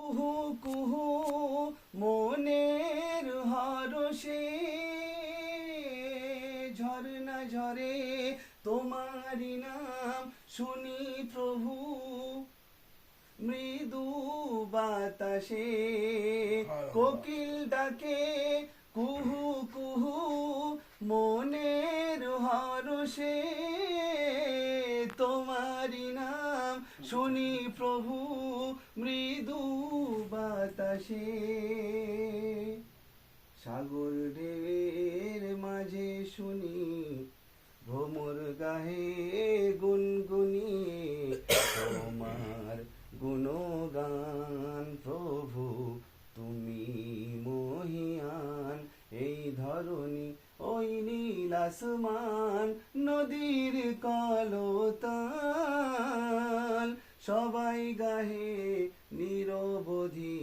কুহু কুহু মনের হরষে ঝরনা ঝরে তোমারি নাম শুনি প্রভু, মৃদু বাতাসে কোকিল ডাকে কুহু কুহু মনের হরষে তোমারি নাম শুনি প্রভু, মৃদু বাতাসে। সাগর ঢেউয়ের মাঝে শুনি ভ্রমর গাহে গুনগুনিয়ে তোমার গুণগান। প্রভু তুমি মহিয়ান, এই ধরণী ওই নীল আসমান, নদীর কলতান, সবাই গাহে নিরবধি